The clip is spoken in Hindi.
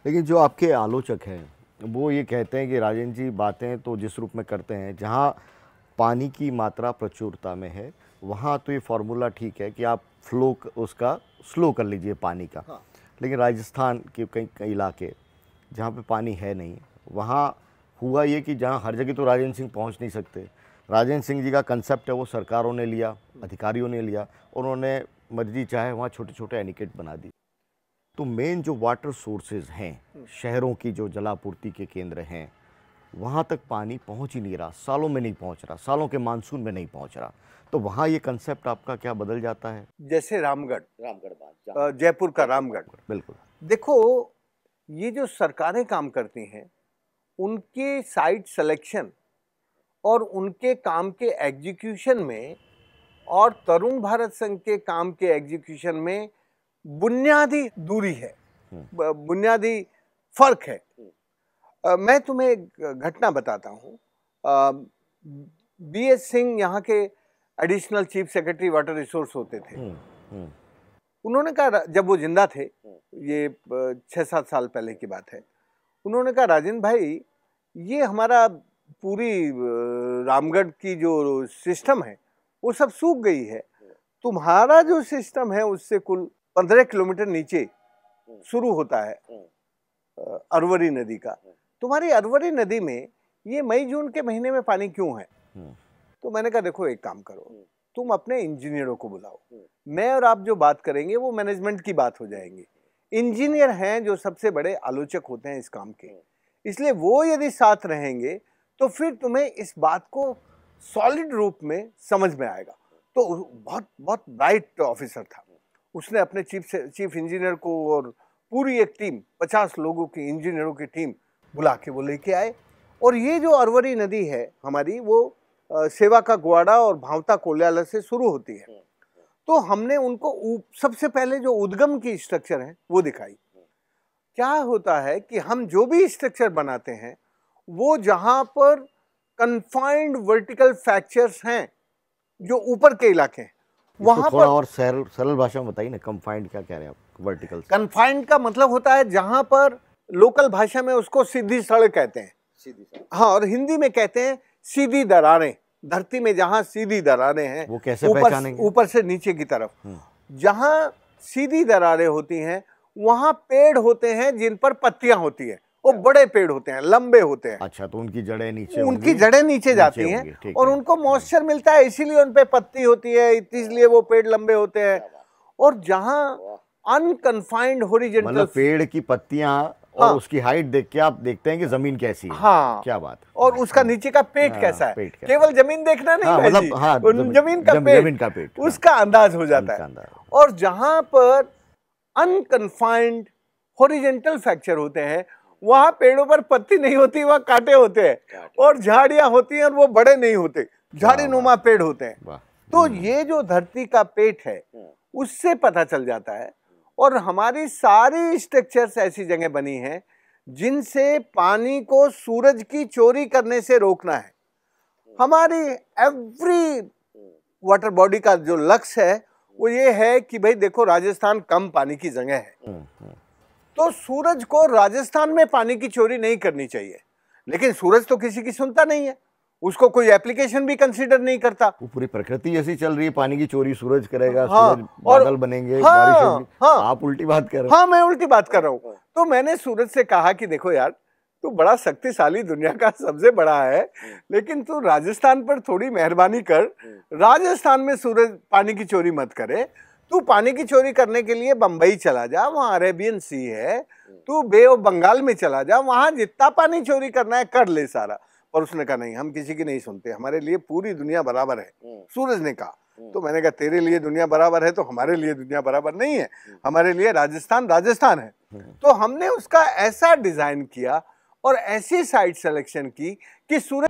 लेकिन जो आपके आलोचक हैं वो ये कहते हैं कि राजेंद्र जी बातें तो जिस रूप में करते हैं, जहाँ पानी की मात्रा प्रचुरता में है वहाँ तो ये फार्मूला ठीक है कि आप फ्लो उसका स्लो कर लीजिए पानी का। हाँ। लेकिन राजस्थान के कई कई इलाके जहाँ पे पानी है नहीं, वहाँ हुआ ये कि जहाँ हर जगह तो राजेंद्र सिंह पहुँच नहीं सकते। राजेंद्र सिंह जी का कंसेप्ट है वो सरकारों ने लिया, अधिकारियों ने लिया, उन्होंने मर्जी चाहे वहाँ छोटे छोटे एनिकेट बना दी। तो मेन जो वाटर सोर्सेज हैं, शहरों की जो जलापूर्ति के केंद्र हैं, वहाँ तक पानी पहुँच ही नहीं रहा, सालों में नहीं पहुँच रहा, सालों के मानसून में नहीं पहुँच रहा। तो वहाँ ये कंसेप्ट आपका क्या बदल जाता है? जैसे रामगढ़, जयपुर का रामगढ़, बिल्कुल। देखो, ये जो सरकारें काम करती हैं, उनके साइट सिलेक्शन और उनके काम के एग्जीक्यूशन में और तरुण भारत संघ के काम के एग्जीक्यूशन में बुनियादी दूरी है, बुनियादी फर्क है। मैं तुम्हें एक घटना बताता हूँ। BS सिंह यहाँ के additional chief secretary water resource होते थे। उन्होंने कहा, जब वो जिंदा थे, ये 6-7 साल पहले की बात है, उन्होंने कहा राजेंद्र भाई, ये हमारा पूरी रामगढ़ की जो सिस्टम है वो सब सूख गई है। तुम्हारा जो सिस्टम है उससे कुल 15 किलोमीटर नीचे शुरू होता है अरवरी नदी का। तुम्हारी अरवरी नदी में ये मई जून के महीने में पानी क्यों है? तो मैंने कहा देखो, एक काम करो, तुम अपने इंजीनियरों को बुलाओ, मैं और आप जो बात करेंगे वो मैनेजमेंट की बात हो जाएंगी। इंजीनियर हैं जो सबसे बड़े आलोचक होते हैं इस काम के, इसलिए वो यदि साथ रहेंगे तो फिर तुम्हें इस बात को सॉलिड रूप में समझ में आएगा। तो बहुत बहुत ब्राइट ऑफिसर था, उसने अपने चीफ इंजीनियर को और पूरी एक टीम, 50 लोगों की इंजीनियरों की टीम बुला के वो लेके आए। और ये जो अरवरी नदी है हमारी, वो सेवा का गुआड़ा और भावता कोल्याला से शुरू होती है। तो हमने उनको सबसे पहले जो उद्गम की स्ट्रक्चर है वो दिखाई। क्या होता है कि हम जो भी स्ट्रक्चर बनाते हैं वो जहां पर कन्फाइंड वर्टिकल फ्रैक्चर्स हैं, जो ऊपर के इलाके हैं, वहां थोड़ा पर और सरल भाषा में बताइए ना, कन्फाइंड क्या कह रहे हैं आप? वर्टिकल कन्फाइंड का मतलब होता है जहां पर लोकल भाषा में उसको सीधी सड़क कहते हैं, सीधी सड़क। हाँ, और हिंदी में कहते हैं सीधी दरारें। धरती में जहां सीधी दरारें हैं, वो कैसे पहचानेंगे? ऊपर से नीचे की तरफ जहां सीधी दरारें होती हैं वहां पेड़ होते हैं जिन पर पत्तियां होती है, वो बड़े पेड़ होते हैं, लंबे होते हैं। अच्छा, तो उनकी जड़ें नीचे जाती हैं और उनको मॉइस्चर मिलता है, इसीलिए उन पे पत्ती होती है, इसलिए वो पेड़ लंबे होते हैं। और जहां अनकन्फाइंड हॉरिजॉन्टल, मतलब पेड़ की पत्तियां और उसकी हाइट देख के आप देखते हैं कि जमीन कैसी है। हाँ, क्या बात। और उसका नीचे का पेट कैसा है, केवल जमीन देखना नहीं, मतलब जमीन का पेट, उसका अंदाज हो जाता है। और जहां पर अनकन्फाइंड हॉरिजॉन्टल फ्रैक्चर होते हैं वहां पेड़ों पर पत्ती नहीं होती, वहां कांटे होते हैं और झाड़ियां होती हैं और वो बड़े नहीं होते, झाड़ी नुमा पेड़ होते हैं। तो ये जो धरती का पेट है उससे पता चल जाता है। और हमारी सारी स्ट्रक्चर्स ऐसी जगह बनी हैं जिनसे पानी को सूरज की चोरी करने से रोकना है। हमारी एवरी वाटर बॉडी का जो लक्ष्य है वो ये है कि भाई देखो, राजस्थान कम पानी की जगह है, तो सूरज को राजस्थान में पानी की चोरी नहीं करनी चाहिए। लेकिन सूरज तो किसी की सुनता नहीं है, उसको कोई एप्लीकेशन भी कंसीडर नहीं करता। वो पूरी प्रकृति ऐसी चल रही है, पानी की चोरी सूरज करेगा, सूरज बादल बनेंगे, बारिश होगी। आप उल्टी बात कर रहे हो। हाँ, मैं उल्टी बात कर रहा हूँ। तो मैंने सूरज से कहा कि देखो यार, तू बड़ा शक्तिशाली, दुनिया का सबसे बड़ा है, लेकिन तू राजस्थान पर थोड़ी मेहरबानी कर, राजस्थान में सूरज पानी की चोरी मत करे। तू पानी की चोरी करने के लिए बंबई चला जा, वहां अरेबियन सी है, तू बे ऑफ बंगाल में चला जा, वहां जितना पानी चोरी करना है कर ले सारा। पर उसने कहा नहीं, हम किसी की नहीं सुनते, हमारे लिए पूरी दुनिया बराबर है, सूरज ने कहा। तो मैंने कहा तेरे लिए दुनिया बराबर है तो हमारे लिए दुनिया बराबर नहीं है, हमारे लिए राजस्थान राजस्थान है। तो हमने उसका ऐसा डिजाइन किया और ऐसी साइट सिलेक्शन की कि सूरज